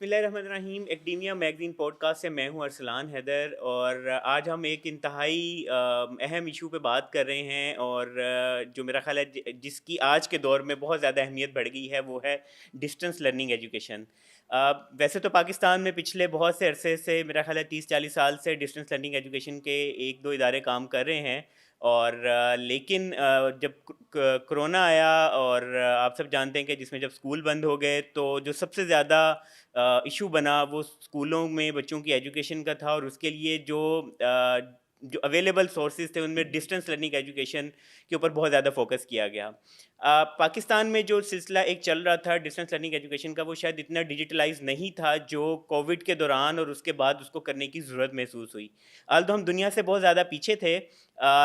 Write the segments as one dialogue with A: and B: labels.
A: بسم اللہ الرحمن الرحیم ایکڈیمیا میگزین پوڈ کاسٹ سے میں ہوں ارسلان حیدر، اور آج ہم ایک انتہائی اہم ایشو پہ بات کر رہے ہیں، اور جو میرا خیال ہے جس کی آج کے دور میں بہت زیادہ اہمیت بڑھ گئی ہے وہ ہے ڈسٹنس لرننگ ایجوکیشن۔ ویسے تو پاکستان میں پچھلے بہت سے عرصے سے میرا خیال ہے 30-40 سال سے ڈسٹنس لرننگ ایجوکیشن کے ایک دو ادارے کام کر رہے ہیں، اور لیکن جب کرونا آیا اور آپ سب جانتے ہیں کہ جس میں جب اسکول بند ہو گئے تو جو سب سے زیادہ ایشو بنا وہ اسکولوں میں بچوں کی ایجوکیشن کا تھا، اور اس کے لیے جو اویلیبل سورسز تھے ان میں ڈسٹنس لرننگ ایجوکیشن کے اوپر بہت زیادہ فوکس کیا گیا۔ پاکستان میں جو سلسلہ ایک چل رہا تھا ڈسٹنس لرننگ ایجوکیشن کا وہ شاید اتنا ڈیجیٹلائز نہیں تھا جو کووڈ کے دوران اور اس کے بعد اس کو کرنے کی ضرورت محسوس ہوئی۔ آلدو ہم دنیا سے بہت زیادہ پیچھے تھے،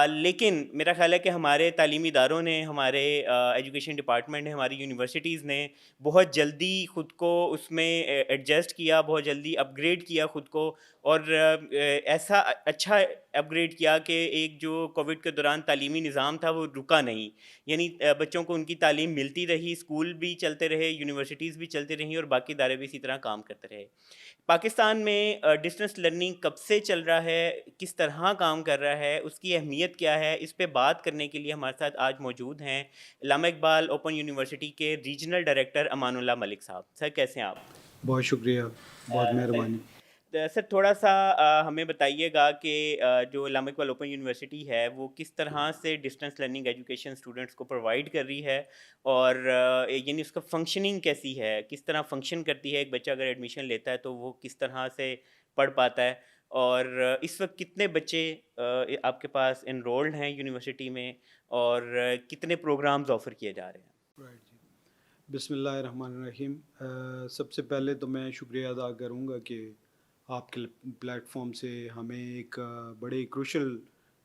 A: لیکن میرا خیال ہے کہ ہمارے تعلیمی اداروں نے، ہمارے ایجوکیشن ڈپارٹمنٹ نے، ہماری یونیورسٹیز نے بہت جلدی خود کو اس میں ایڈجسٹ کیا، بہت جلدی اپ گریڈ کیا خود کو، اور ایسا اچھا اپ گریڈ کیا کہ ایک جو کووڈ کے دوران تعلیمی نظام تھا وہ رکا نہیں، یعنی بچوں کو ان کی تعلیم ملتی رہی، اسکول بھی چلتے رہے، یونیورسٹیز بھی چلتی رہیں، اور باقی ادارے بھی اسی طرح کام کرتے رہے۔ پاکستان میں ڈسٹنس لرننگ کب سے چل رہا ہے، کس طرح کام کر رہا ہے، اس کی اہمیت کیا ہے، اس پہ بات کرنے کے لیے ہمارے ساتھ آج موجود ہیں علامہ اقبال اوپن یونیورسٹی کے ریجنل ڈائریکٹر امان اللہ ملک صاحب۔ سر کیسے ہیں آپ؟
B: بہت شکریہ، بہت
A: سر
B: مہربانی۔
A: سر تھوڑا سا ہمیں بتائیے گا کہ جو علامہ اقبال اوپن یونیورسٹی ہے وہ کس طرح سے ڈسٹنس لرننگ ایجوکیشن اسٹوڈنٹس کو پرووائڈ کر رہی ہے، اور یعنی اس کا فنکشننگ کیسی ہے، کس طرح فنکشن کرتی ہے، ایک بچہ اگر ایڈمیشن لیتا ہے تو وہ کس طرح سے پڑھ پاتا ہے، اور اس وقت کتنے بچے آپ کے پاس انرولڈ ہیں یونیورسٹی میں، اور کتنے پروگرامز آفر کیے جا رہے ہیں؟
B: رائٹ جی، بسم اللہ الرحمن الرحیم۔ سب سے پہلے تو میں شکریہ ادا کروں گا کہ آپ کے پلیٹ فارم سے ہمیں ایک بڑے کروشل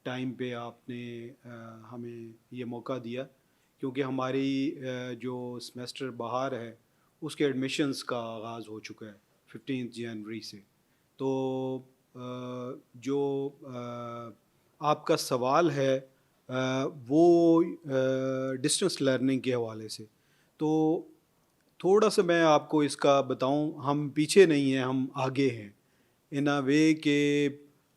B: ٹائم پہ آپ نے ہمیں یہ موقع دیا، کیونکہ ہماری جو سمیسٹر بہار ہے اس کے ایڈمیشنز کا آغاز ہو چکا ہے 15 جنوری سے۔ تو جو آپ کا سوال ہے وہ ڈسٹنس لرننگ کے حوالے سے، تو تھوڑا سا میں آپ کو اس کا بتاؤں، ہم پیچھے نہیں ہیں، ہم آگے ہیں ان اے وے کہ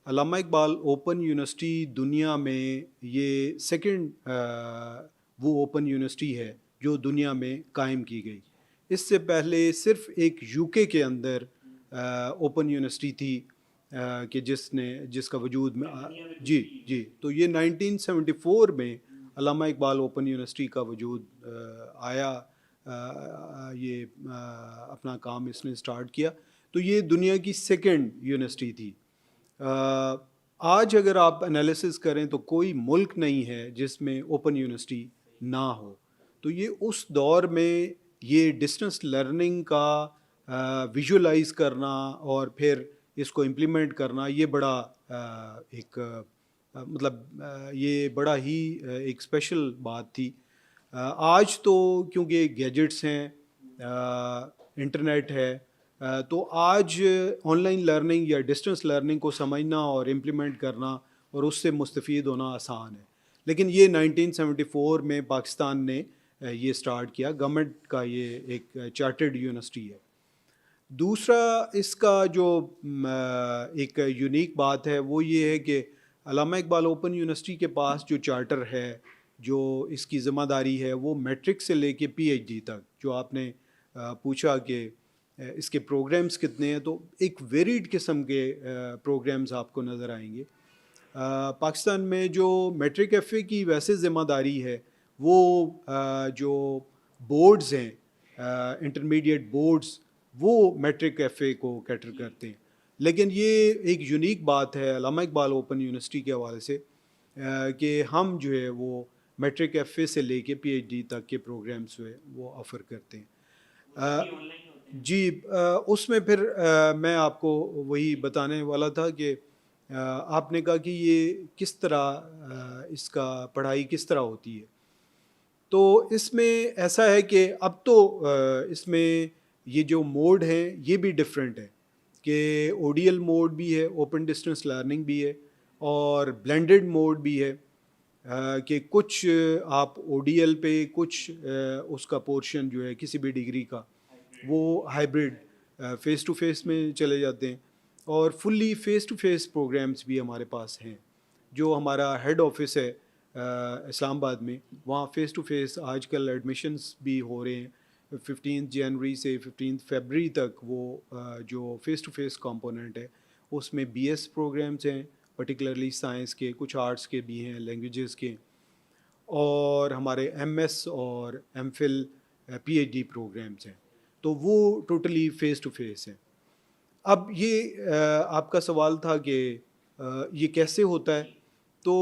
B: علامہ اقبال اوپن یونیورسٹی دنیا میں یہ سیکنڈ وہ اوپن یونیورسٹی ہے جو دنیا میں قائم کی گئی۔ اس سے پہلے صرف ایک یو کے اندر اوپن یونیورسٹی تھی کہ جس کا وجود میں جی جی، تو یہ 1974 میں علامہ اقبال اوپن یونیورسٹی کا وجود آیا، یہ اپنا کام اس نے اسٹارٹ کیا، تو یہ دنیا کی سیکنڈ یونیورسٹی تھی۔ آج اگر آپ انالیسس کریں تو کوئی ملک نہیں ہے جس میں اوپن یونیورسٹی نہ ہو، تو یہ اس دور میں یہ ڈسٹنس لرننگ کا ویژولائز کرنا اور پھر اس کو امپلیمنٹ کرنا، یہ بڑا ایک مطلب یہ بڑا ہی ایک اسپیشل بات تھی۔ آج تو کیونکہ گیجٹس ہیں، انٹرنیٹ ہے، تو آج آن لائن لرننگ یا ڈسٹنس لرننگ کو سمجھنا اور امپلیمنٹ کرنا اور اس سے مستفید ہونا آسان ہے، لیکن یہ 1974 میں پاکستان نے یہ سٹارٹ کیا، گورنمنٹ کا یہ ایک چارٹرڈ یونیورسٹی ہے۔ دوسرا اس کا جو ایک یونیک بات ہے وہ یہ ہے کہ علامہ اقبال اوپن یونیورسٹی کے پاس جو چارٹر ہے، جو اس کی ذمہ داری ہے، وہ میٹرک سے لے کے پی ایچ ڈی تک، جو آپ نے پوچھا کہ اس کے پروگرامز کتنے ہیں، تو ایک ویریڈ قسم کے پروگرامز آپ کو نظر آئیں گے۔ پاکستان میں جو میٹرک ایف اے کی ویسے ذمہ داری ہے وہ جو بورڈز ہیں، انٹرمیڈیٹ بورڈز، وہ میٹرک ایف اے کو کیٹر کرتے ہیں، لیکن یہ ایک یونیک بات ہے علامہ اقبال اوپن یونیورسٹی کے حوالے سے کہ ہم جو ہے وہ میٹرک ایف اے سے لے کے پی ایچ ڈی تک کے پروگرامز جو ہے وہ آفر کرتے ہیں۔ جی، اس میں پھر میں آپ کو وہی بتانے والا تھا کہ آپ نے کہا کہ یہ کس طرح اس کا پڑھائی کس طرح ہوتی ہے، تو اس میں ایسا ہے کہ اب تو اس میں یہ جو موڈ ہیں یہ بھی ڈفرینٹ ہے، کہ او ڈی ایل موڈ بھی ہے، اوپن ڈسٹنس لرننگ بھی ہے، اور بلینڈڈ موڈ بھی ہے، کہ کچھ آپ او ڈی ایل پہ، کچھ اس کا پورشن جو ہے کسی بھی ڈگری کا وہ ہائبرڈ فیس ٹو فیس میں چلے جاتے ہیں، اور فلی فیس ٹو فیس پروگرامز بھی ہمارے پاس ہیں. جو ہمارا ہیڈ آفس ہے اسلام آباد میں، وہاں فیس ٹو فیس آج کل ایڈمیشنس بھی ہو رہے ہیں. 15 جنوری سے 15 فیبرری تک وہ جو فیس ٹو فیس کمپوننٹ ہے اس میں بی ایس پروگرامز ہیں، پرٹیکولرلی سائنس کے، کچھ آرٹس کے بھی ہیں، لینگویجز کے، اور ہمارے ایم ایس اور M Phil P H D programs ہیں. تو وہ ٹوٹلی فیس ٹو فیس ہیں. اب یہ آپ کا سوال تھا کہ یہ کیسے ہوتا ہے. تو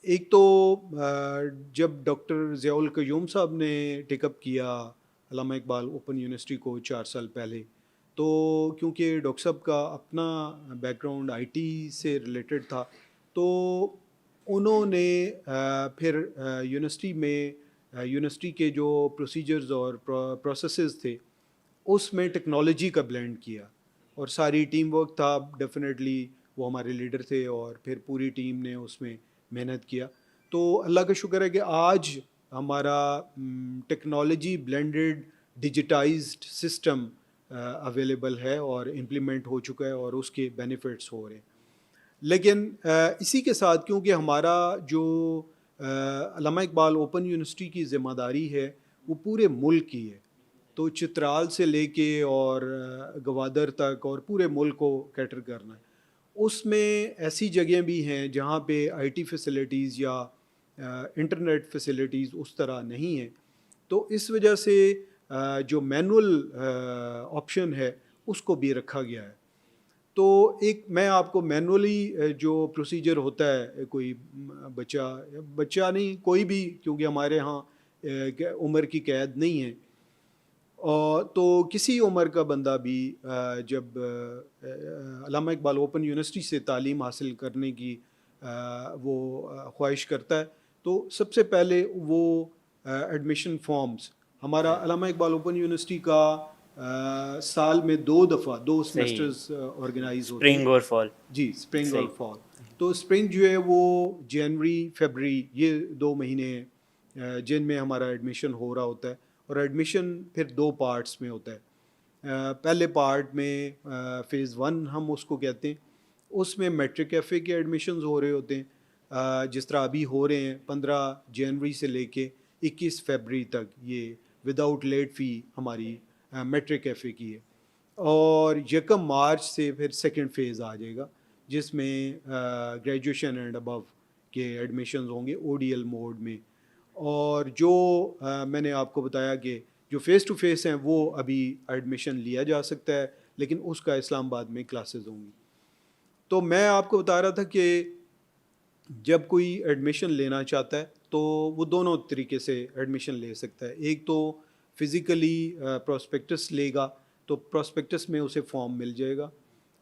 B: ایک تو جب ڈاکٹر ضیاء القیوم صاحب نے ٹیک اپ کیا علامہ اقبال اوپن یونیورسٹی کو 4 سال پہلے، تو کیونکہ ڈاکٹر صاحب کا اپنا بیک گراؤنڈ آئی ٹی سے ریلیٹڈ تھا، تو انہوں نے پھر یونیورسٹی میں یونیورسٹی کے جو پروسیجرز اور پروسیسز تھے اس میں ٹیکنالوجی کا بلینڈ کیا، اور ساری ٹیم ورک تھا. ڈیفینیٹلی وہ ہمارے لیڈر تھے اور پھر پوری ٹیم نے اس میں محنت کیا. تو اللہ کا شکر ہے کہ آج ہمارا technology blended digitised system available ہے اور امپلیمنٹ ہو چکا ہے اور اس کے بینیفٹس ہو رہے ہیں. لیکن اسی کے ساتھ کیونکہ ہمارا جو علامہ اقبال اوپن یونیورسٹی کی ذمہ داری ہے وہ پورے ملک کی ہے، تو چترال سے لے کے اور گوادر تک اور پورے ملک کو کیٹر کرنا ہے. اس میں ایسی جگہیں بھی ہیں جہاں پہ آئی ٹی فیسلٹیز یا انٹرنیٹ فیسلٹیز اس طرح نہیں ہیں. تو اس وجہ سے جو مینول آپشن ہے اس کو بھی رکھا گیا ہے. تو ایک میں آپ کو مینولی جو پروسیجر ہوتا ہے، کوئی بچہ نہیں، کوئی بھی، کیونکہ ہمارے ہاں عمر کی قید نہیں ہے، تو کسی عمر کا بندہ بھی جب علامہ اقبال اوپن یونیورسٹی سے تعلیم حاصل کرنے کی وہ خواہش کرتا ہے، تو سب سے پہلے وہ ایڈمیشن فارمز، ہمارا علامہ اقبال اوپن یونیورسٹی کا سال میں 2 دفعہ 2
A: صحیح.
B: سیمسٹرز آرگنائز ہوتے ہیں.
A: اسپرنگ اور فال.
B: جی، اسپرنگ اور
A: صحیح.
B: فال. تو اسپرنگ جو ہے وہ جنوری فیبرری، یہ 2 مہینے ہیں جن میں ہمارا ایڈمیشن ہو رہا ہوتا ہے. اور ایڈمیشن پھر 2 پارٹس میں ہوتا ہے. پہلے پارٹ میں فیز 1 ہم اس کو کہتے ہیں، اس میں میٹرک ایف اے کے ایڈمیشنز ہو رہے ہوتے ہیں، جس طرح ابھی ہو رہے ہیں 15 جنوری سے لے کے 21 فیبرری تک. یہ وداؤٹ لیٹ فی ہماری میٹرک ایف اے کی ہے. اور 1 مارچ سے پھر سیکنڈ فیز آ جائے گا جس میں گریجویشن اینڈ ابو کے ایڈمیشنز ہوں گے او ڈی ایل موڈ میں. اور جو میں نے آپ کو بتایا کہ جو فیس ٹو فیس ہیں وہ ابھی ایڈمیشن لیا جا سکتا ہے، لیکن اس کا اسلام آباد میں کلاسز ہوں گی. تو میں آپ کو بتا رہا تھا کہ جب کوئی ایڈمیشن لینا چاہتا ہے تو وہ دونوں طریقے سے ایڈمیشن لے سکتا ہے. ایک تو فزیکلی پراسپیکٹس لے گا، تو پراسپیکٹس میں اسے فارم مل جائے گا،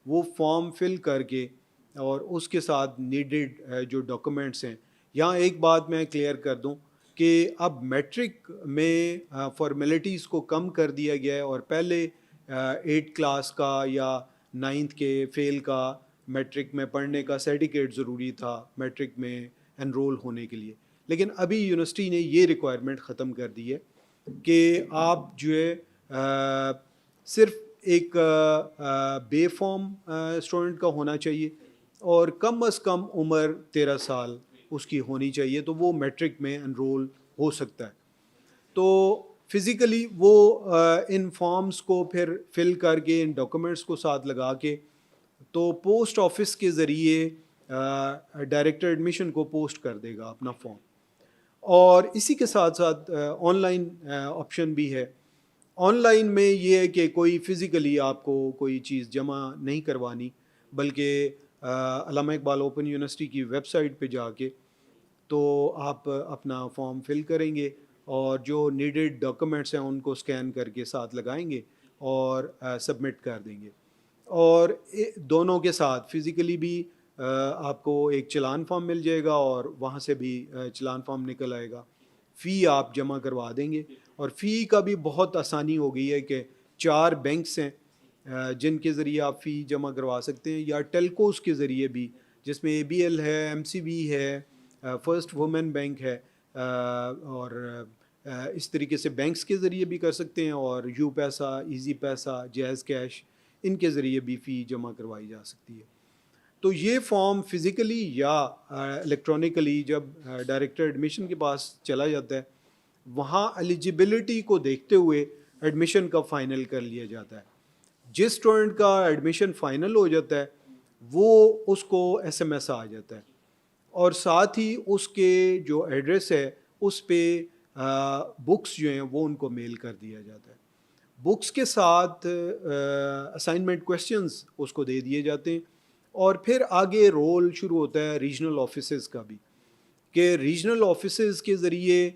B: وہ فارم فل کر کے اور اس کے ساتھ نیڈڈ جو ڈاکومنٹس ہیں. یہاں ایک بات میں کلیئر کر دوں کہ اب میٹرک میں فارمیلٹیز کو کم کر دیا گیا ہے، اور پہلے 8 کلاس کا یا 9th کے فیل کا میٹرک میں پڑھنے کا سرٹیفکیٹ ضروری تھا میٹرک میں انرول ہونے کے لیے. لیکن ابھی یونیورسٹی نے یہ ریکوائرمنٹ ختم کر دی ہے کہ آپ جو ہے صرف ایک بے فارم اسٹوڈنٹ کا ہونا چاہیے اور کم از کم عمر 13 سال اس کی ہونی چاہیے، تو وہ میٹرک میں انرول ہو سکتا ہے. تو فزیکلی وہ ان فارمز کو پھر فل کر کے ان ڈاکومنٹس کو ساتھ لگا کے تو پوسٹ آفس کے ذریعے ڈائریکٹر ایڈمیشن کو پوسٹ کر دے گا اپنا فارم. اور اسی کے ساتھ ساتھ آن لائن آپشن بھی ہے. آن لائن میں یہ ہے کہ کوئی فزیکلی آپ کو کوئی چیز جمع نہیں کروانی، بلکہ علامہ اقبال اوپن یونیورسٹی کی ویب سائٹ پہ جا کے تو آپ اپنا فارم فل کریں گے اور جو نیڈڈ ڈاکومنٹس ہیں ان کو اسکین کر کے ساتھ لگائیں گے اور سبمٹ کر دیں گے. اور دونوں کے ساتھ فزیکلی بھی آپ کو ایک چلان فارم مل جائے گا اور وہاں سے بھی چلان فارم نکل آئے گا. فی آپ جمع کروا دیں گے، اور فی کا بھی بہت آسانی ہو گئی ہے کہ 4 بینکس ہیں جن کے ذریعے آپ فی جمع کروا سکتے ہیں، یا ٹیلکوز کے ذریعے بھی، جس میں اے بی ایل ہے، ایم سی بی ہے، فرسٹ وومن بینک ہے، اور اس طریقے سے بینکس کے ذریعے بھی کر سکتے ہیں اور یو پیسہ، ایزی پیسہ، جیز کیش، ان کے ذریعے بھی فی جمع کروائی جا سکتی ہے. تو یہ فارم فزیکلی یا الیکٹرانکلی جب ڈائریکٹر ایڈمیشن کے پاس چلا جاتا ہے، وہاں ایلیجیبلٹی کو دیکھتے ہوئے ایڈمیشن کا فائنل کر لیا جاتا ہے. جس اسٹوڈنٹ کا ایڈمیشن فائنل ہو جاتا ہے وہ اس کو ایس ایم ایس آ جاتا ہے، اور ساتھ ہی اس کے جو ایڈریس ہے اس پہ بکس جو ہیں وہ ان کو میل کر دیا جاتا ہے. بکس کے ساتھ اسائنمنٹ کویسچنز اس کو دے دیے جاتے ہیں، اور پھر آگے رول شروع ہوتا ہے ریجنل آفیسز کا بھی، کہ ریجنل آفیسز کے ذریعے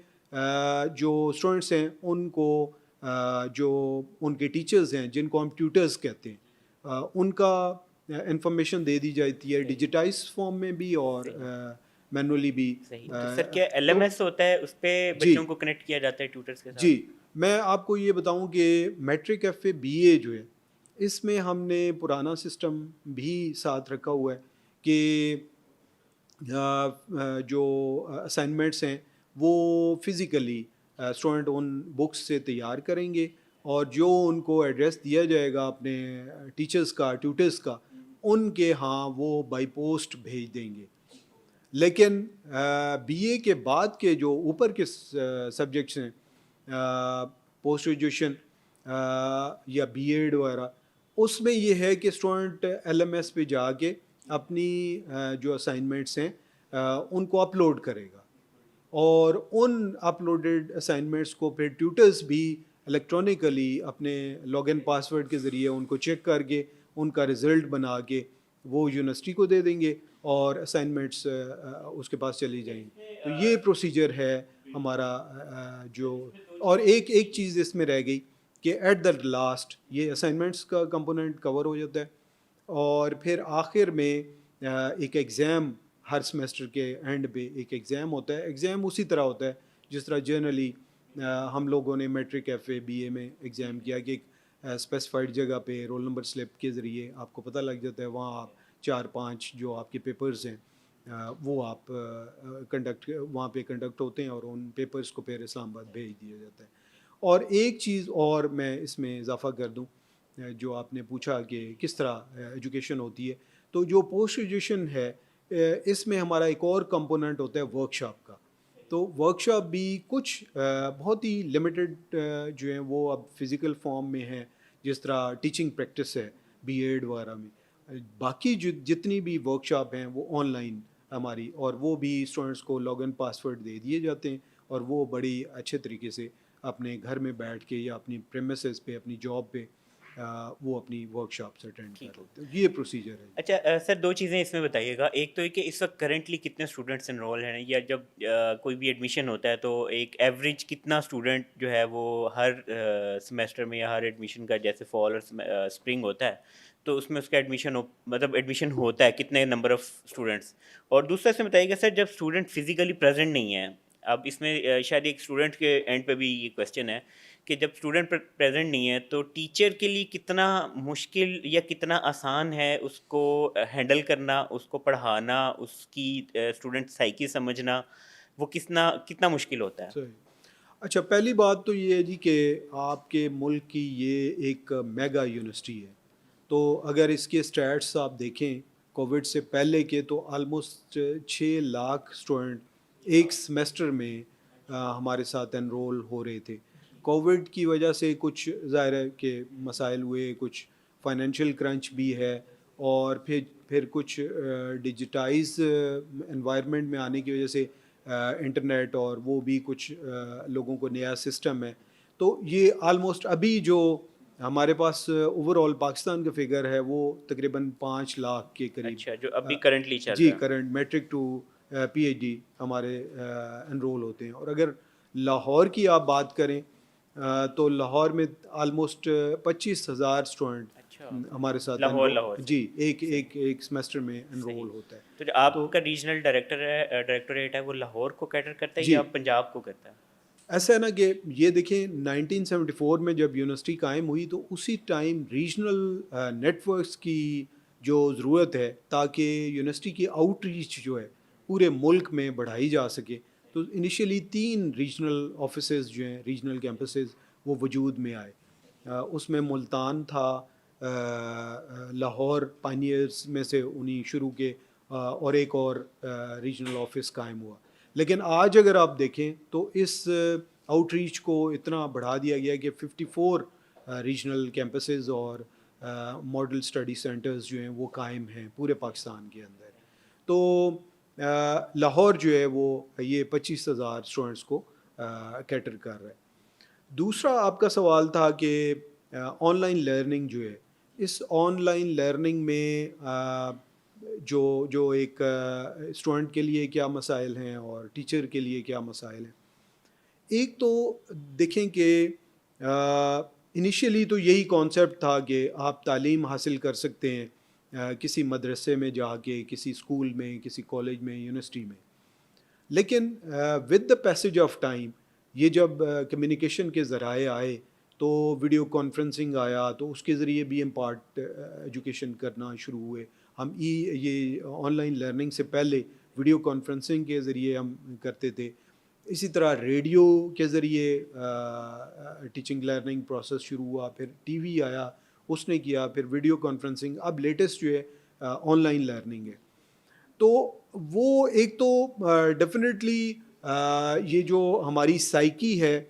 B: جو اسٹوڈنٹس ہیں ان کو جو ان کے ٹیچرز ہیں جن کو ہم ٹیوٹرز کہتے ہیں ان کا انفارمیشن دے دی جاتی ہے ڈیجیٹائز فارم میں بھی اور مینولی بھی.
A: صحیح. تو سر کیا ایل ایم ایس ہوتا ہے اس پہ
B: جی
A: بچوں کو کنیکٹ کیا جاتا ہے ٹیوٹرز کے ساتھ؟
B: جی، میں آپ کو یہ بتاؤں کہ میٹرک ایف اے بی اے جو ہے اس میں ہم نے پرانا سسٹم بھی ساتھ رکھا ہوا ہے کہ جو اسائنمنٹس ہیں وہ فزیکلی اسٹوڈنٹ ان بکس سے تیار کریں گے، اور جو ان کو ایڈریس دیا جائے گا اپنے ٹیچرز کا، ٹیوٹرز کا، ان کے ہاں وہ بائی پوسٹ بھیج دیں گے. لیکن بی اے کے بعد کے جو اوپر کے سبجیکٹس ہیں، پوسٹ گریجویشن یا بی ایڈ وغیرہ، اس میں یہ ہے کہ اسٹوڈنٹ ایل ایم ایس پہ جا کے اپنی جو اسائنمنٹس ہیں ان کو اپلوڈ کرے گا، اور ان اپلوڈیڈ اسائنمنٹس کو پھر ٹیوٹرز بھی الیکٹرانکلی اپنے لاگ ان پاسورڈ کے ذریعے ان کو چیک کر کے ان کا رزلٹ بنا کے وہ یونیورسٹی کو دے دیں گے، اور اسائنمنٹس اس کے پاس چلی جائیں گی. تو یہ پروسیجر ہے ہمارا جو. اور ایک چیز اس میں رہ گئی کہ ایٹ دا لاسٹ یہ اسائنمنٹس کا کمپوننٹ کور ہو جاتا ہے، اور پھر آخر میں ایک ایگزام ہر سمیسٹر کے اینڈ پہ ایک ایگزام ہوتا ہے. ایگزام اسی طرح ہوتا ہے جس طرح جنرلی ہم لوگوں نے میٹرک ایف اے بی اے میں ایگزام کیا، کہ ایک اسپیسیفائڈ جگہ پہ رول نمبر سلپ کے ذریعے آپ کو پتہ لگ جاتا ہے، وہاں آپ 4-5 جو آپ کے پیپرز ہیں وہ آپ وہاں پہ کنڈکٹ ہوتے ہیں، اور ان پیپرز کو پھر اسلام آباد بھیج دیا جاتا ہے. اور ایک چیز اور میں اس میں اضافہ کر دوں، جو آپ نے پوچھا کہ کس طرح ایجوکیشن ہوتی ہے، تو جو پوسٹ گریجویشن ہے اس میں ہمارا ایک اور کمپوننٹ ہوتا ہے ورک شاپ کا. تو ورک شاپ بھی کچھ بہت ہی لمیٹڈ جو ہیں وہ اب فزیکل فارم میں ہیں، جس طرح ٹیچنگ پریکٹس ہے بی ایڈ وغیرہ میں. باقی جتنی بھی ورک شاپ ہیں وہ آن لائن ہماری، اور وہ بھی اسٹوڈنٹس کو لاگ ان پاسورڈ دے دیے جاتے ہیں، اور وہ بڑی اچھے طریقے سے اپنے گھر میں بیٹھ کے یا اپنی پریمیسز پہ، اپنی جاب پہ وہ اپنی ورک شاپس اٹینڈ کر لیتے ہیں. یہ پروسیجر ہے.
A: اچھا سر، دو چیزیں اس میں بتائیے گا. ایک تو یہ کہ اس وقت کرنٹلی کتنے اسٹوڈنٹس انرول ہیں، یا جب کوئی بھی ایڈمیشن ہوتا ہے تو ایک ایوریج کتنا اسٹوڈنٹ جو ہے وہ ہر سمیسٹر میں یا ہر ایڈمیشن کا، جیسے فال اور اسپرنگ ہوتا ہے تو اس میں اس کا ایڈمیشن ہوتا ہے، کتنے نمبر آف اسٹوڈنٹس. اور دوسرا اس میں بتائیے گا سر، جب اسٹوڈنٹ فزیکلی پریزنٹ نہیں ہے، اب اس میں شاید ایک اسٹوڈنٹ کے اینڈ پہ بھی یہ کویشچن ہے کہ جب اسٹوڈنٹ پریزنٹ نہیں ہے تو ٹیچر کے لیے کتنا مشکل یا کتنا آسان ہے اس کو ہینڈل کرنا، اس کو پڑھانا، اس کی اسٹوڈنٹ سائیکی سمجھنا، وہ کتنا مشکل ہوتا ہے؟
B: صحیح. اچھا، پہلی بات تو یہ ہے جی کہ آپ کے ملک کی یہ ایک میگا یونیورسٹی ہے، تو اگر اس کے اسٹیٹس آپ دیکھیں کووڈ سے پہلے کے، تو آلموسٹ 6 لاکھ اسٹوڈنٹ ایک سمیسٹر میں ہمارے ساتھ انرول ہو رہے تھے. کووڈ کی وجہ سے کچھ ظاہر ہے کہ مسائل ہوئے، کچھ فائنینشیل کرنچ بھی ہے، اور پھر کچھ ڈیجیٹائز انوائرمنٹ میں آنے کی وجہ سے انٹرنیٹ اور وہ بھی کچھ لوگوں کو نیا سسٹم ہے. تو یہ آلموسٹ ابھی جو ہمارے پاس اوور آل پاکستان کا فگر ہے وہ تقریباً 5 لاکھ کے قریب.
A: اچھا، جو ابھی کرنٹلی چل
B: جی،
A: رہا ہے.
B: Current matric to P H D ہمارے انرول ہوتے ہیں. اور اگر لاہور کی آپ بات کریں تو لاہور میں آلموسٹ 25,000 اسٹوڈنٹ ہمارے ساتھ
A: لاہور
B: جی ایک سمیسٹر میں انرول ہوتا ہے.
A: تو جو آپ کا ریجنل ڈائریکٹوریٹ ہے وہ لاہور کو کیٹر کرتا ہے
B: جی.
A: یا پنجاب کو کرتا ہے؟
B: ایسا ہے نا کہ یہ دیکھیں 1974 میں جب یونیورسٹی قائم ہوئی تو اسی ٹائم ریجنل نیٹ ورکس کی جو ضرورت ہے تاکہ یونیورسٹی کی آؤٹ ریچ جو ہے پورے ملک میں بڑھائی جا سکے، تو انیشلی 3 ریجنل آفیسز جو ہیں, ریجنل کیمپسز, وہ وجود میں آئے. اس میں ملتان تھا, لاہور پائنیئرز میں سے انہیں شروع کے, اور ایک اور ریجنل آفس قائم ہوا. لیکن آج اگر آپ دیکھیں تو اس آؤٹ ریچ کو اتنا بڑھا دیا گیا کہ 54 ریجنل کیمپسز اور ماڈل اسٹڈی سینٹرز جو ہیں وہ قائم ہیں پورے پاکستان کے اندر. تو لاہور جو ہے وہ یہ 25,000 اسٹوڈنٹس کو کیٹر کر رہا ہے. دوسرا آپ کا سوال تھا کہ آن لائن لرننگ جو ہے, اس آن لائن لرننگ میں جو ایک اسٹوڈنٹ کے لیے کیا مسائل ہیں اور ٹیچر کے لیے کیا مسائل ہیں. ایک تو دیکھیں کہ انیشیلی تو یہی کانسیپٹ تھا کہ آپ تعلیم حاصل کر سکتے ہیں کسی مدرسے میں جا کے, کسی اسکول میں, کسی کالج میں, یونیورسٹی میں. لیکن with the passage of time یہ جب کمیونیکیشن کے ذرائع آئے تو ویڈیو کانفرنسنگ آیا, تو اس کے ذریعے بھی امپارٹ ایجوکیشن کرنا شروع ہوئے. ہم یہ آن لائن لرننگ سے پہلے ویڈیو کانفرنسنگ کے ذریعے ہم کرتے تھے. اسی طرح ریڈیو کے ذریعے ٹیچنگ لرننگ پروسیس شروع ہوا, پھر ٹی وی آیا اس نے کیا, پھر ویڈیو کانفرنسنگ, اب لیٹسٹ جو ہے آن لائن لرننگ ہے. تو وہ ایک تو ڈیفینیٹلی یہ جو ہماری سائیکی ہے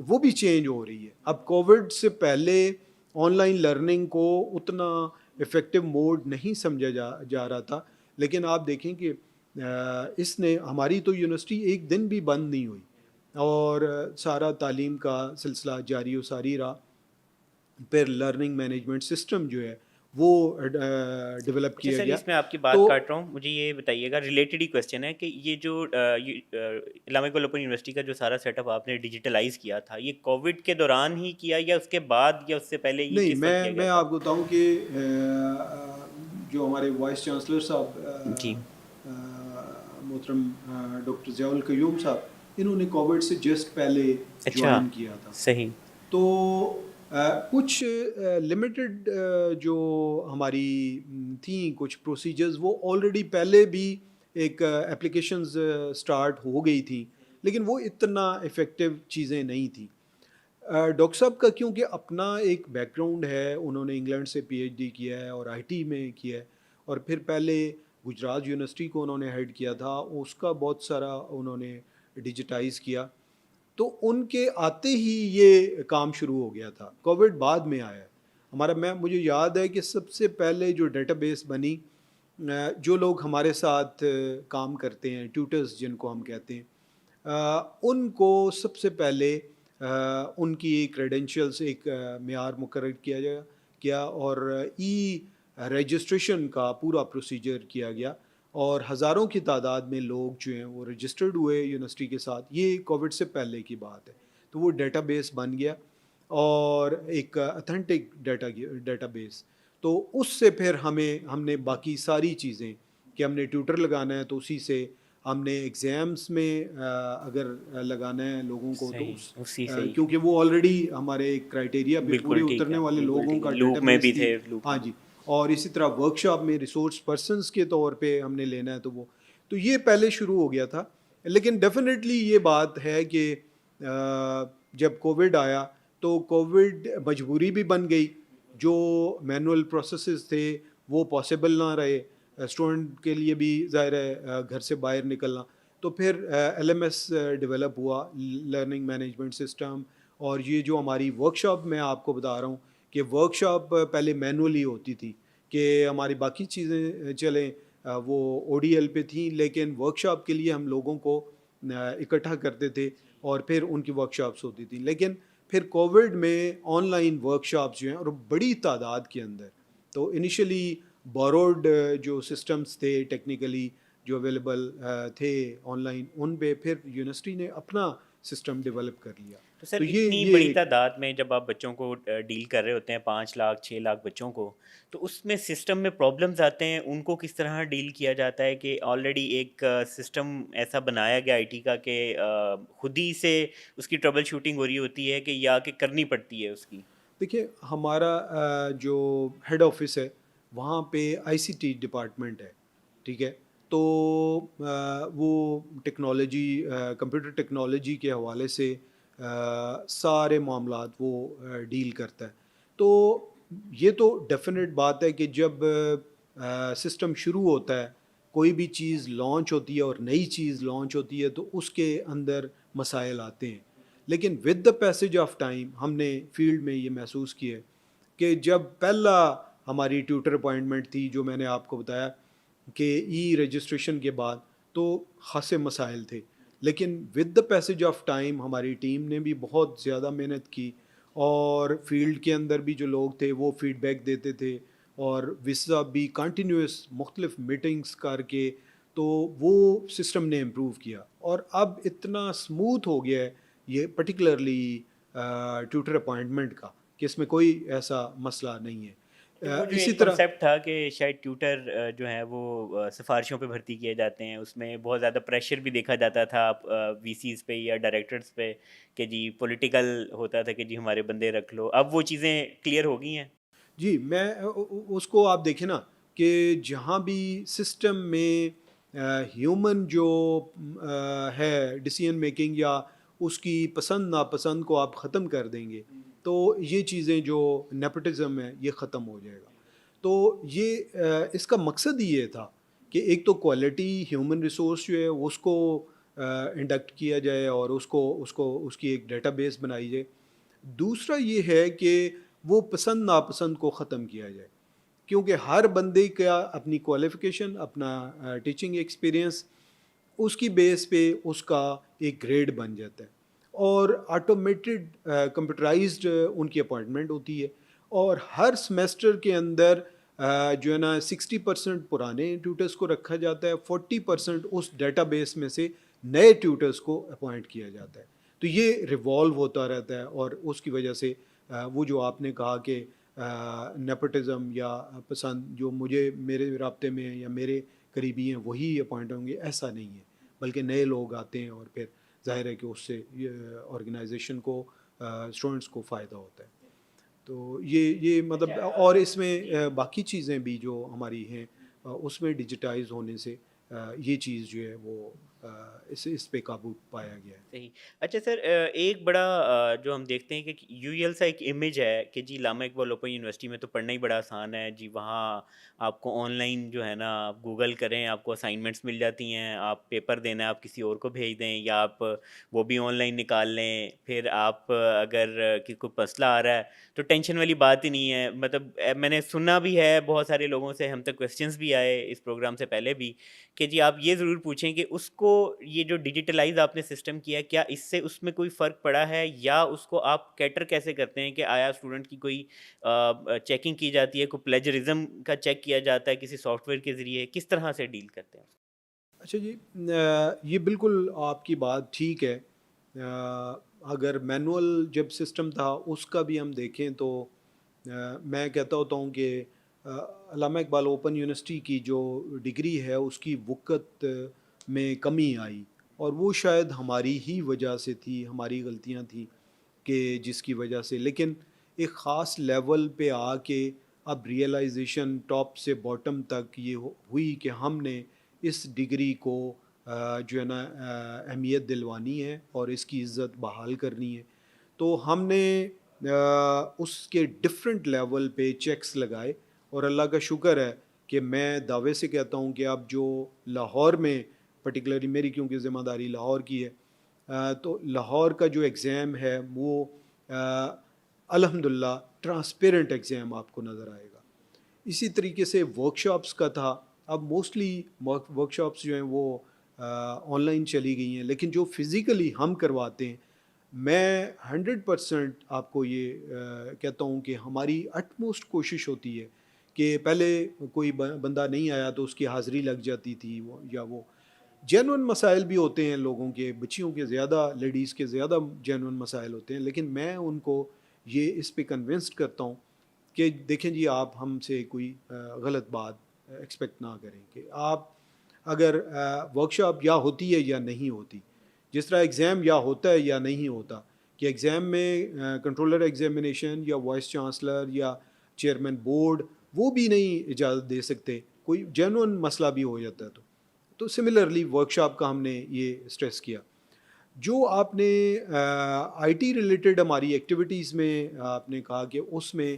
B: وہ بھی چینج ہو رہی ہے. اب کووڈ سے پہلے آن لائن لرننگ کو اتنا افیکٹو موڈ نہیں سمجھا جا رہا تھا, لیکن آپ دیکھیں کہ اس نے ہماری تو یونیورسٹی ایک دن بھی بند نہیں ہوئی اور سارا تعلیم کا سلسلہ جاری و ساری رہا. پھر لرننگ مینجمنٹ سسٹم جو ہے وہ ڈیولپ
A: اچھا
B: کیا
A: سر,
B: گیا.
A: اس میں آپ کی بات
B: تو
A: کاٹ رہا ہوں, مجھے یہ بتائیے گا, ریلیٹڈ ہی کویشچن ہے کہ یہ جو علامہ اقبال اوپن یونیورسٹی کا جو سارا سیٹ اپ آپ نے ڈیجیٹلائز کیا تھا, یہ کووڈ کے دوران ہی کیا یا اس کے بعد یا اس سے پہلے, یہ
B: نہیں,
A: کس وقت کیا گیا
B: میں
A: تھا؟
B: آپ کو بتاؤں کہ جو ہمارے وائس چانسلر صاحب
A: جی
B: محترم ڈاکٹر ضیاء القیوم صاحب, انہوں نے کووڈ سے جسٹ پہلے
A: اچھا,
B: جوائن کیا تھا.
A: صحیح.
B: تو کچھ لمیٹڈ جو ہماری تھیں کچھ پروسیجرز وہ آلریڈی پہلے بھی ایک اپلیکیشنز سٹارٹ ہو گئی تھیں, لیکن وہ اتنا افیکٹو چیزیں نہیں تھیں. ڈاکٹر صاحب کا کیونکہ اپنا ایک بیک گراؤنڈ ہے, انہوں نے انگلینڈ سے پی ایچ ڈی کیا ہے اور آئی ٹی میں کیا ہے, اور پھر پہلے گجرات یونیورسٹی کو انہوں نے ہیڈ کیا تھا, اس کا بہت سارا انہوں نے ڈیجیٹائز کیا. تو ان کے آتے ہی یہ کام شروع ہو گیا تھا. کووڈ بعد میں آیا ہمارا. مجھے یاد ہے کہ سب سے پہلے جو ڈیٹا بیس بنی, جو لوگ ہمارے ساتھ کام کرتے ہیں, ٹیوٹرز جن کو ہم کہتے ہیں, ان کو سب سے پہلے ان کی کریڈینشیلز ایک معیار مقرر کیا اور ای رجسٹریشن کا پورا پروسیجر کیا گیا, اور ہزاروں کی تعداد میں لوگ جو ہیں وہ رجسٹرڈ ہوئے یونیورسٹی کے ساتھ. یہ کووڈ سے پہلے کی بات ہے. تو وہ ڈیٹا بیس بن گیا اور ایک اتھینٹک ڈیٹا بیس. تو اس سے پھر ہم نے باقی ساری چیزیں کہ ہم نے ٹیوٹر لگانا ہے تو اسی سے, ہم نے ایگزامس میں اگر لگانا ہے لوگوں کو تو
A: صحیح, اسی سے ہی.
B: کیونکہ وہ آلریڈی ہمارے کرائٹیریا پہ پورے
A: بالکل ٹھیک
B: اترنے
A: ہے,
B: والے
A: بالکل
B: لوگوں
A: ٹھیک
B: کا
A: ہے,
B: ڈیٹا
A: لوپ میں
B: بیس
A: بھی
B: تھی.
A: تھے, لوپ
B: ہاں
A: میں
B: جی.
A: بھی.
B: اور اسی طرح ورک شاپ میں ریسورس پرسنس کے طور پہ ہم نے لینا ہے تو یہ پہلے شروع ہو گیا تھا. لیکن ڈیفینیٹلی یہ بات ہے کہ جب کووڈ آیا تو کووڈ مجبوری بھی بن گئی. جو مینول پروسیسز تھے وہ پاسبل نہ رہے اسٹوڈنٹ کے لیے بھی, ظاہر ہے گھر سے باہر نکلنا. تو پھر ایل ایم ایس ڈیولپ ہوا, لرننگ مینجمنٹ سسٹم. اور یہ جو ہماری ورک شاپ میں آپ کو بتا رہا ہوں کہ ورک شاپ پہلے مینولی ہوتی تھی, کہ ہماری باقی چیزیں چلیں وہ او ڈی ایل پہ تھیں, لیکن ورک شاپ کے لیے ہم لوگوں کو اکٹھا کرتے تھے اور پھر ان کی ورک شاپس ہوتی تھیں. لیکن پھر کووڈ میں آن لائن ورک شاپس جو ہیں اور بڑی تعداد کے اندر, تو انیشلی بوروڈ جو سسٹمز تھے ٹیکنیکلی جو اویلیبل تھے آن لائن, ان پہ پھر یونیورسٹی نے اپنا سسٹم ڈیولپ کر لیا.
A: تو سر,
B: تو
A: اتنی
B: یہ
A: بڑی
B: ایک
A: تعداد میں جب آپ بچوں کو ڈیل کر رہے ہوتے ہیں, 5 لاکھ 6 لاکھ بچوں کو, تو اس میں سسٹم میں پرابلمز آتے ہیں, ان کو کس طرح ڈیل کیا جاتا ہے کہ آلریڈی ایک سسٹم ایسا بنایا گیا آئی ٹی کا کہ خود ہی سے اس کی ٹربل شوٹنگ ہو رہی ہوتی ہے کہ یا کہ کرنی پڑتی ہے اس کی؟
B: دیکھیے, ہمارا جو ہیڈ آفس ہے وہاں پہ آئی سی ٹی ڈپارٹمنٹ ہے, ٹھیک ہے. تو وہ ٹیکنالوجی کمپیوٹر ٹیکنالوجی کے حوالے سے سارے معاملات وہ ڈیل کرتا ہے. تو یہ تو ڈیفینیٹ بات ہے کہ جب سسٹم شروع ہوتا ہے، کوئی بھی چیز لانچ ہوتی ہے اور نئی چیز لانچ ہوتی ہے تو اس کے اندر مسائل آتے ہیں. لیکن with the passage of time ہم نے فیلڈ میں یہ محسوس کیا ہے کہ جب پہلا ہماری ٹیوٹر اپوائنٹمنٹ تھی جو میں نے آپ کو بتایا کہ ای رجسٹریشن کے بعد، تو خاصے مسائل تھے. لیکن with the passage of time ہماری ٹیم نے بھی بہت زیادہ محنت کی، اور فیلڈ کے اندر بھی جو لوگ تھے وہ فیڈ بیک دیتے تھے، اور وسا بھی کنٹینیوس مختلف میٹنگز کر کے تو وہ سسٹم نے امپروو کیا، اور اب اتنا اسموتھ ہو گیا ہے یہ پرٹیکولرلی ٹیوٹر اپوائنٹمنٹ کا کہ اس میں کوئی ایسا مسئلہ نہیں ہے.
A: وہ جو
B: اسی
A: ایک
B: طرح
A: کنسیپٹ تھا کہ شاید ٹیوٹر جو ہیں وہ سفارشوں پہ بھرتی کیے جاتے ہیں، اس میں بہت زیادہ پریشر بھی دیکھا جاتا تھا وی سیز پہ یا ڈائریکٹرز پہ کہ جی پولیٹیکل ہوتا تھا کہ جی ہمارے بندے رکھ لو. اب وہ چیزیں کلیئر ہو گئی ہیں.
B: جی، میں اس کو آپ دیکھیں نا کہ جہاں بھی سسٹم میں ہیومن جو ہے ڈیسیژن میکنگ یا اس کی پسند ناپسند کو آپ ختم کر دیں گے تو یہ چیزیں جو نیپوٹزم ہے یہ ختم ہو جائے گا. تو یہ اس کا مقصد ہی یہ تھا کہ ایک تو کوالٹی ہیومن ریسورس جو ہے اس کو انڈکٹ کیا جائے اور اس کی ایک ڈیٹا بیس بنائی جائے. دوسرا یہ ہے کہ وہ پسند ناپسند کو ختم کیا جائے، کیونکہ ہر بندے کا اپنی کوالیفیکیشن، اپنا ٹیچنگ ایکسپیرینس، اس کی بیس پہ اس کا ایک گریڈ بن جاتا ہے، اور آٹومیٹڈ کمپیوٹرائزڈ ان کی اپوائنٹمنٹ ہوتی ہے. اور ہر سمیسٹر کے اندر جو ہے نا 60% پرانے ٹیوٹرز کو رکھا جاتا ہے، 40% اس ڈیٹا بیس میں سے نئے ٹیوٹرز کو اپوائنٹ کیا جاتا ہے. تو یہ ریوالو ہوتا رہتا ہے، اور اس کی وجہ سے وہ جو آپ نے کہا کہ نیپوٹزم یا پسند جو میرے رابطے میں یا میرے قریبی ہیں وہی اپوائنٹ ہوں گے، ایسا نہیں ہے، بلکہ نئے لوگ آتے ہیں اور پھر ظاہر ہے کہ اس سے آرگنائزیشن کو، اسٹوڈنٹس کو فائدہ ہوتا ہے. تو یہ مطلب، اور اس میں باقی چیزیں بھی جو ہماری ہیں اس میں ڈیجیٹائز ہونے سے یہ چیز جو ہے وہ اس پہ قابو پایا گیا ہے.
A: صحیح. اچھا سر، ایک بڑا جو ہم دیکھتے ہیں کہ یو ای ایل سا ایک امیج ہے کہ جی علامہ اقبال اوپن یونیورسٹی میں تو پڑھنا ہی بڑا آسان ہے جی، وہاں آپ کو آن لائن جو ہے نا آپ گوگل کریں، آپ کو اسائنمنٹس مل جاتی ہیں، آپ پیپر دینا ہے آپ کسی اور کو بھیج دیں یا آپ وہ بھی آن لائن نکال لیں، پھر آپ اگر کوئی مسئلہ آ رہا ہے تو ٹینشن والی بات ہی نہیں ہے. مطلب میں نے سنا بھی ہے بہت سارے لوگوں سے، ہم تک کویسچنس بھی آئے اس پروگرام سے پہلے بھی کہ جی آپ یہ ضرور پوچھیں کہ اس کو یہ جو ڈیجیٹلائز آپ نے سسٹم کیا کیا اس سے اس میں کوئی فرق پڑا ہے، یا اس کو آپ کیٹر کیسے کرتے ہیں کہ آیا اسٹوڈنٹ کی کوئی چیکنگ کی جاتی ہے، کوئی پلیجرزم کا چیک کیا جاتا ہے کسی سافٹ ویئر کے ذریعے، کس طرح سے ڈیل کرتے ہیں؟
B: اچھا جی، یہ بالکل آپ کی بات ٹھیک ہے. اگر مینول جب سسٹم تھا اس کا بھی ہم دیکھیں تو میں کہتا ہوتا ہوں کہ علامہ اقبال اوپن یونیورسٹی کی جو ڈگری ہے اس کی وقت میں کمی آئی، اور وہ شاید ہماری ہی وجہ سے تھی، ہماری غلطیاں تھیں کہ جس کی وجہ سے. لیکن ایک خاص لیول پہ آ کے اب ریئلائزیشن ٹاپ سے باٹم تک یہ ہوئی کہ ہم نے اس ڈگری کو جو ہے نا اہمیت دلوانی ہے اور اس کی عزت بحال کرنی ہے. تو ہم نے اس کے ڈفرینٹ لیول پہ چیکس لگائے، اور اللہ کا شکر ہے کہ میں دعوے سے کہتا ہوں کہ اب جو لاہور میں پرٹیکولرلی میری کیونکہ ذمہ داری لاہور کی ہے، تو لاہور کا جو ایگزام ہے وہ الحمدللہ ٹرانسپیرنٹ ایگزام آپ کو نظر آئے گا. اسی طریقے سے ورک شاپس کا تھا، اب موسٹلی ورک شاپس جو ہیں وہ آن لائن چلی گئی ہیں، لیکن جو فزیکلی ہم کرواتے ہیں، میں 100% آپ کو یہ کہتا ہوں کہ ہماری اٹموسٹ کوشش ہوتی ہے کہ پہلے کوئی بندہ نہیں آیا تو اس کی حاضری لگ جاتی تھی، یا وہ جینون مسائل بھی ہوتے ہیں لوگوں کے، بچیوں کے زیادہ، لیڈیز کے زیادہ جینون مسائل ہوتے ہیں، لیکن میں ان کو یہ اس پہ کنونسڈ کرتا ہوں کہ دیکھیں جی آپ ہم سے کوئی غلط بات ایکسپیکٹ نہ کریں کہ آپ اگر ورک شاپ یا ہوتی ہے یا نہیں ہوتی، جس طرح ایگزام یا ہوتا ہے یا نہیں ہوتا، کہ ایگزام میں کنٹرولر ایگزامینیشن یا وائس چانسلر یا چیئرمین بورڈ وہ بھی نہیں اجازت دے سکتے، کوئی جینون مسئلہ بھی ہو جاتا ہے. تو سملرلی ورکشاپ کا ہم نے یہ اسٹریس کیا. جو آپ نے آئی ٹی ریلیٹڈ ہماری ایکٹیویٹیز میں آپ نے کہا کہ اس میں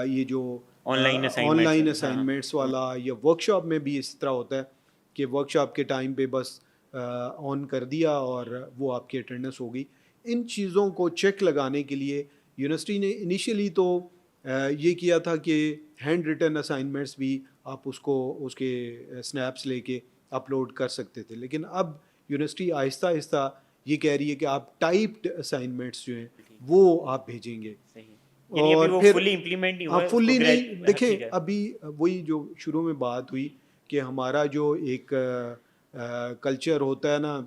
B: یہ جو
A: on line
B: on
A: assignments.
B: Line
A: ہاں.
B: اسائنمنٹس والا یا ورکشاپ میں بھی اس طرح ہوتا ہے کہ ورکشاپ کے ٹائم پہ بس آن کر دیا اور وہ آپ کی اٹینڈنس ہو گئی. ان چیزوں کو چیک لگانے کے لیے یونیورسٹی نے انیشیلی تو یہ کیا تھا کہ ہینڈ ریٹن اسائنمنٹس بھی آپ اس کے سنیپس لے کے اپلوڈ کر سکتے تھے, لیکن اب یونیورسٹی آہستہ آہستہ یہ کہہ رہی ہے کہ آپ ٹائپڈ اسائنمنٹس جو ہیں وہ آپ بھیجیں گے.
A: صحیح. یعنی ابھی
B: اور
A: وہ
B: پھر
A: فلی امپلیمنٹ نہیں
B: ہاں
A: ہوا ہے, اس کو
B: فلی نہیں,
A: ٹھیک
B: دیکھیں
A: ہے.
B: ابھی وہی جو شروع میں بات ہوئی کہ ہمارا جو ایک کلچر ہوتا ہے نا,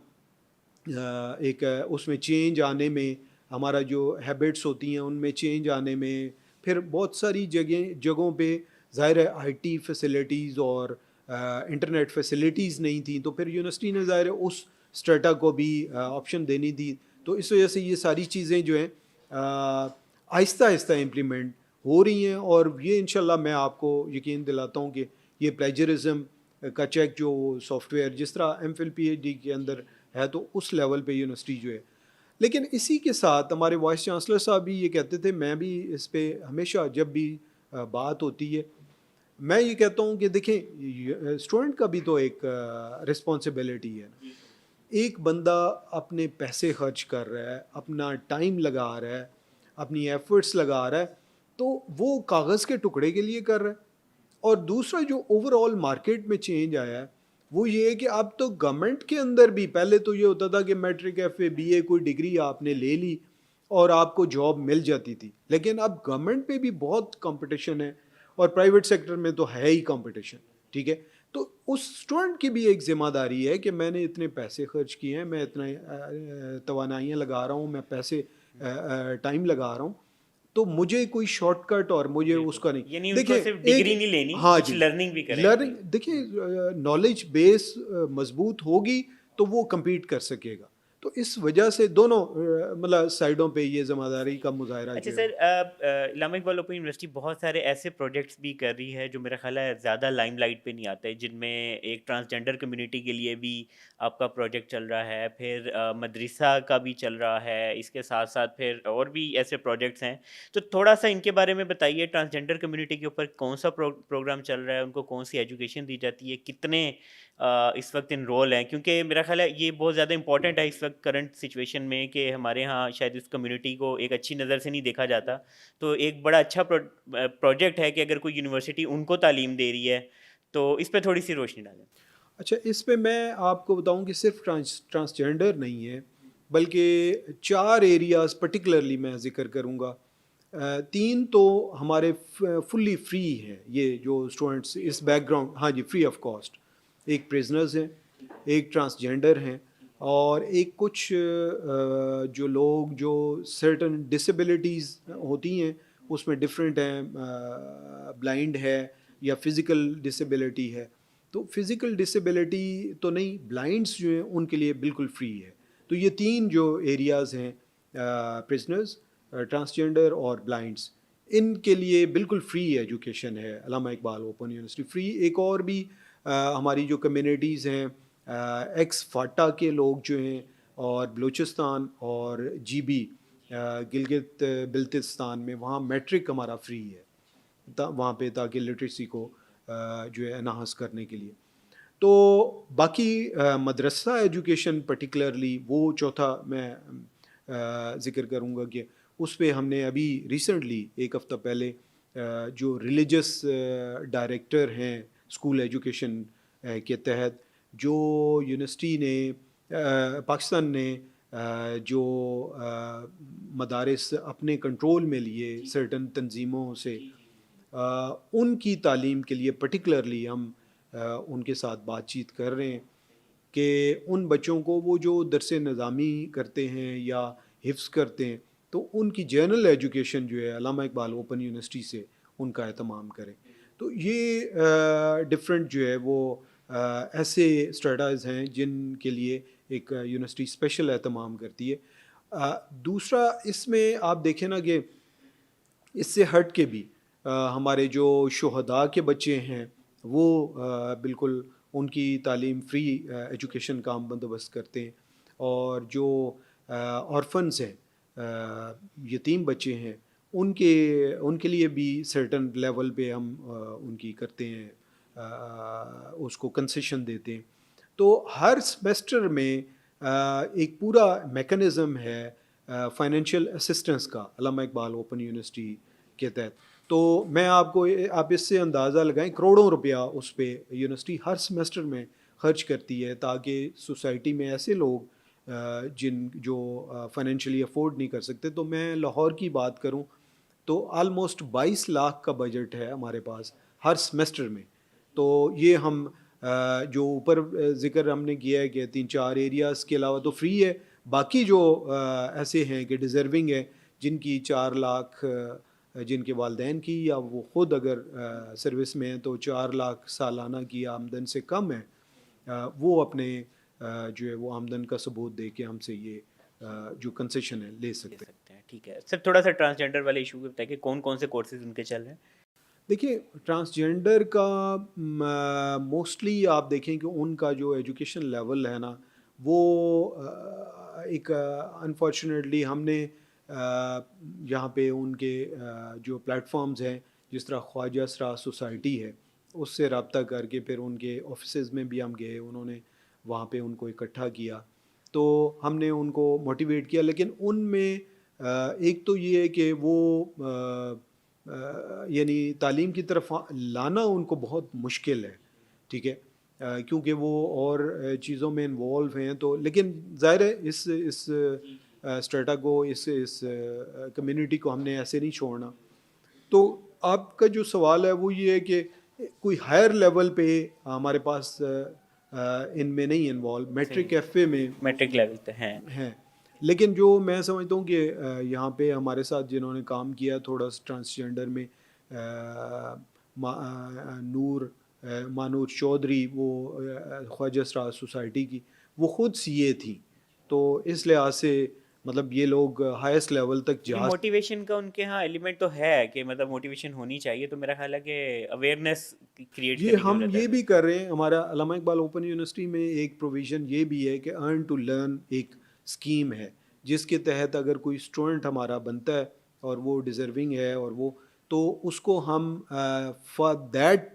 B: ایک اس میں چینج آنے میں, ہمارا جو ہیبٹس ہوتی ہیں ان میں چینج آنے میں, پھر بہت ساری جگہوں پہ ظاہر ہے آئی ٹی فیسلٹیز اور انٹرنیٹ فیسلٹیز نہیں تھیں, تو پھر یونیورسٹی نے ظاہر ہے اس اسٹریٹا کو بھی آپشن دینی تھی. تو اس وجہ سے یہ ساری چیزیں جو ہیں آہستہ آہستہ امپلیمنٹ ہو رہی ہیں, اور یہ انشاءاللہ میں آپ کو یقین دلاتا ہوں کہ یہ پلیجرزم کا چیک جو سافٹ ویئر جس طرح M Phil P H D کے اندر ہے تو اس لیول پہ یونیورسٹی جو ہے. لیکن اسی کے ساتھ ہمارے وائس چانسلر صاحب بھی یہ کہتے تھے, میں بھی اس پہ ہمیشہ جب بھی بات ہوتی ہے میں یہ کہتا ہوں کہ دیکھیں اسٹوڈنٹ کا بھی تو ایک رسپانسبلٹی ہے. ایک بندہ اپنے پیسے خرچ کر رہا ہے, اپنا ٹائم لگا رہا ہے, اپنی ایفرٹس لگا رہا ہے, تو وہ کاغذ کے ٹکڑے کے لیے کر رہا ہے. اور دوسرا جو اوور آل مارکیٹ میں چینج آیا ہے وہ یہ ہے کہ اب تو گورنمنٹ کے اندر بھی, پہلے تو یہ ہوتا تھا کہ میٹرک ایف اے بی اے کوئی ڈگری آپ نے لے لی اور آپ کو جاب مل جاتی تھی, لیکن اب گورنمنٹ پہ بھی بہت کمپٹیشن ہے اور پرائیویٹ سیکٹر میں تو ہے ہی کمپٹیشن. ٹھیک ہے, تو اس اسٹوڈنٹ کی بھی ایک ذمہ داری ہے کہ میں نے اتنے پیسے خرچ کیے ہیں, میں اتنا توانائیاں لگا رہا ہوں, میں پیسے ٹائم لگا رہا ہوں, تو مجھے کوئی شارٹ کٹ اور مجھے اس کا نہیں.
A: یعنی ان کو
B: دیکھیں
A: صرف
B: ایک,
A: ڈگری نہیں لینی,
B: ہاں
A: کچھ
B: جی,
A: لرننگ بھی کریں.
B: لرننگ, دیکھیں نالج بیس مضبوط ہوگی تو وہ کمپیٹ کر سکے گا. تو اس وجہ سے دونوں مطلب سائڈوں پہ یہ ذمہ داری کا مظاہرہ
A: اچھا
B: جو
A: سر,
B: ہے.
A: علامہ اقبال اوپن یونیورسٹی بہت سارے ایسے پروجیکٹس بھی کر رہی ہے جو میرا خیال ہے زیادہ لائم لائٹ پہ نہیں آتے, جن میں ایک ٹرانسجینڈر کمیونٹی کے لیے بھی آپ کا پروجیکٹ چل رہا ہے, پھر مدرسہ کا بھی چل رہا ہے, اس کے ساتھ ساتھ پھر اور بھی ایسے پروجیکٹس ہیں. تو تھوڑا سا ان کے بارے میں بتائیے, ٹرانسجینڈر کمیونٹی کے اوپر کون سا پروگرام چل رہا ہے, ان کو کون سی ایجوکیشن دی جاتی ہے, کتنے اس وقت انرول ہیں, کیونکہ میرا خیال ہے یہ بہت زیادہ امپورٹنٹ ہے اس وقت کرنٹ سچویشن میں کہ ہمارے ہاں شاید اس کمیونٹی کو ایک اچھی نظر سے نہیں دیکھا جاتا. تو ایک بڑا اچھا پروجیکٹ ہے کہ اگر کوئی یونیورسٹی ان کو تعلیم دے رہی ہے تو اس پہ تھوڑی سی روشنی ڈالیں.
B: اچھا, اس پہ میں آپ کو بتاؤں کہ صرف ٹرانسجینڈر نہیں ہے بلکہ 4 ایریاز پرٹیکولرلی میں ذکر کروں گا. 3 تو ہمارے فلی فری ہیں, یہ جو اسٹوڈنٹس اس بیک گراؤنڈ, ہاں جی, فری آف کاسٹ. ایک پریزنرز ہیں, ایک ٹرانسجینڈر ہیں, اور ایک کچھ جو لوگ جو سرٹن ڈسیبلٹیز ہوتی ہیں اس میں ڈفرینٹ ہیں, بلائنڈ ہے یا فزیکل ڈسیبلٹی ہے. تو فزیکل ڈسیبلٹی تو نہیں, بلائنڈس جو ہیں ان کے لیے بالکل فری ہے. تو یہ 3 جو ایریاز ہیں, پرزنرز, ٹرانسجینڈر اور بلائنڈس, ان کے لیے بالکل فری ایجوکیشن ہے علامہ اقبال اوپن یونیورسٹی فری. ایک اور بھی ہماری جو کمیونٹیز ہیں, ایکس فاٹا کے لوگ جو ہیں, اور بلوچستان اور جی بی گلگت بلتستان میں, وہاں میٹرک ہمارا فری ہے وہاں پہ, تاکہ لٹریسی کو جو ہے انہانس کرنے کے لیے. تو باقی مدرسہ ایجوکیشن پرٹیکولرلی وہ چوتھا میں ذکر کروں گا کہ اس پہ ہم نے ابھی ریسنٹلی 1 ہفتہ پہلے جو ریلیجس ڈائریکٹر ہیں اسکول ایجوکیشن کے تحت, جو یونیورسٹی نے پاکستان نے جو مدارس اپنے کنٹرول میں لیے سرٹن تنظیموں سے, ان کی تعلیم کے لیے پرٹیکولرلی ہم ان کے ساتھ بات چیت کر رہے ہیں کہ ان بچوں کو وہ جو درس نظامی کرتے ہیں یا حفظ کرتے ہیں, تو ان کی جنرل ایجوکیشن جو ہے علامہ اقبال اوپن یونیورسٹی سے ان کا اہتمام کریں. تو یہ ڈفرینٹ جو ہے وہ ایسے اسٹریٹاز ہیں جن کے لیے ایک یونیورسٹی اسپیشل اہتمام کرتی ہے. دوسرا اس میں آپ دیکھیں نا کہ اس سے ہٹ کے بھی ہمارے جو شہداء کے بچے ہیں وہ بالکل ان کی تعلیم فری ایجوکیشن کا ہم بندوبست کرتے ہیں. اور جو آرفنز ہیں, یتیم بچے ہیں, ان کے لیے بھی سرٹن لیول پہ ہم ان کی کرتے ہیں, اس کو کنسیشن دیتے ہیں. تو ہر سیمسٹر میں ایک پورا میکانزم ہے فائنینشیل اسسٹنس کا علامہ اقبال اوپن یونیورسٹی کے تحت. تو میں آپ اس سے اندازہ لگائیں کروڑوں روپیہ اس پہ یونیورسٹی ہر سیمسٹر میں خرچ کرتی ہے, تاکہ سوسائٹی میں ایسے لوگ جو فائنینشلی افورڈ نہیں کر سکتے. تو میں لاہور کی بات کروں تو آلموسٹ 22 لاکھ کا بجٹ ہے ہمارے پاس ہر سیمسٹر میں. تو یہ ہم جو اوپر ذکر ہم نے کیا ہے کہ 3-4 ایریاز کے علاوہ تو فری ہے, باقی جو ایسے ہیں کہ ڈیزرونگ ہے, جن کی 4 لاکھ جن کے والدین کی یا وہ خود اگر سروس میں ہیں تو 4 لاکھ سالانہ کی آمدن سے کم ہے, وہ اپنے جو ہے وہ آمدن کا ثبوت دے کے ہم سے یہ جو کنسیشن ہے لے سکتے ہیں.
A: ٹھیک ہے سر, تھوڑا سا ٹرانسجینڈر والے ایشو پہ بتائیں کہ کون کون سے کورسز ان کے چل رہے ہیں.
B: دیکھیے ٹرانسجینڈر کا موسٹلی آپ دیکھیں کہ ان کا جو ایجوکیشن لیول ہے نا, وہ ایک انفارچونیٹلی ہم نے یہاں پہ ان کے جو پلیٹ فارمز ہیں, جس طرح خواجہ اسرا سوسائٹی ہے, اس سے رابطہ کر کے پھر ان کے آفیسز میں بھی ہم گئے, انہوں نے وہاں پہ ان کو اکٹھا کیا, تو ہم نے ان کو موٹیویٹ کیا. لیکن ان میں ایک تو یہ ہے کہ وہ یعنی تعلیم کی طرف لانا ان کو بہت مشکل ہے, ٹھیک ہے, کیونکہ وہ اور چیزوں میں انوالو ہیں. تو لیکن ظاہر ہے اس اسٹریٹا کو اس کمیونٹی کو ہم نے ایسے نہیں چھوڑنا. تو آپ کا جو سوال ہے وہ یہ ہے کہ کوئی ہائر لیول پہ ہمارے پاس ان میں نہیں انوالو, میٹرک ایف اے میں
A: میٹرک لیول پہ ہیں.
B: لیکن جو میں سمجھتا ہوں کہ یہاں پہ ہمارے ساتھ جنہوں نے کام کیا تھوڑا سا ٹرانسجینڈر میں, مانور چودھری, وہ خواجہ اسرا سوسائٹی کی, وہ خود سی اے تھیں. تو اس لحاظ سے مطلب یہ لوگ ہائیسٹ لیول تک جا.
A: موٹیویشن کا ان کے ہاں ایلیمنٹ تو ہے کہ مطلب موٹیویشن ہونی چاہیے, تو میرا خیال ہے کہ اویئرنیس کریٹ کرنے کی
B: ہم
A: ضرورت ہے.
B: یہ بھی کر رہے ہیں, ہمارا علامہ اقبال اوپن یونیورسٹی میں ایک پروویژن یہ بھی ہے کہ ارن ٹو لرن ایک اسکیم ہے, جس کے تحت اگر کوئی اسٹوڈنٹ ہمارا بنتا ہے اور وہ ڈیزرونگ ہے اور وہ, تو اس کو ہم فار دیٹ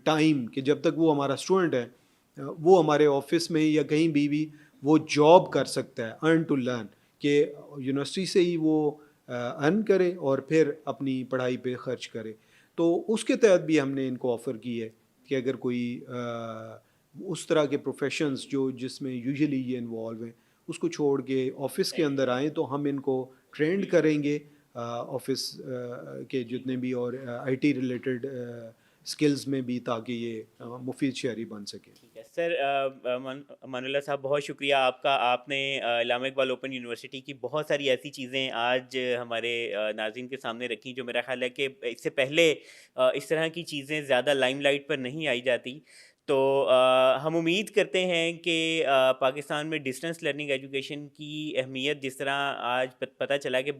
B: ٹائم کہ جب تک وہ ہمارا اسٹوڈنٹ ہے, وہ ہمارے آفس میں یا کہیں بھی وہ جاب کر سکتا ہے ارن ٹو لرن, کہ یونیورسٹی سے ہی وہ ارن کرے اور پھر اپنی پڑھائی پہ خرچ کرے. تو اس کے تحت بھی ہم نے ان کو آفر کی ہے کہ اگر کوئی اس طرح کے پروفیشنز جس میں یوزلی یہ انوالو ہیں, اس کو چھوڑ کے آفس کے اندر آئیں, تو ہم ان کو ٹرینڈ کریں گے آفس کے جتنے بھی اور آئی ٹی ریلیٹڈ اسکلز میں بھی, تاکہ یہ مفید شہری بن سکے.
A: سر امان اللہ صاحب, بہت شکریہ آپ کا. آپ نے علامہ اقبال اوپن یونیورسٹی کی بہت ساری ایسی چیزیں آج ہمارے ناظرین کے سامنے رکھی جو میرا خیال ہے کہ اس سے پہلے اس طرح کی چیزیں زیادہ لائم لائٹ پر نہیں آئی جاتی. تو ہم امید کرتے ہیں کہ پاکستان میں ڈسٹنس لرننگ ایجوکیشن کی اہمیت جس طرح آج پتہ چلا کہ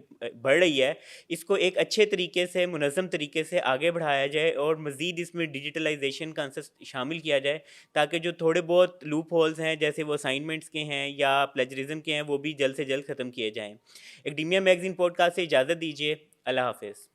A: بڑھ رہی ہے, اس کو ایک اچھے طریقے سے منظم طریقے سے آگے بڑھایا جائے اور مزید اس میں ڈیجیٹلائزیشن کا شامل کیا جائے, تاکہ جو تھوڑے بہت لوپ ہولز ہیں جیسے وہ اسائنمنٹس کے ہیں یا پلیجرزم کے ہیں, وہ بھی جلد سے جلد ختم کیے جائیں. ایکڈیمیا میگزین پوڈ کاسٹ سے اجازت دیجیے. اللہ حافظ.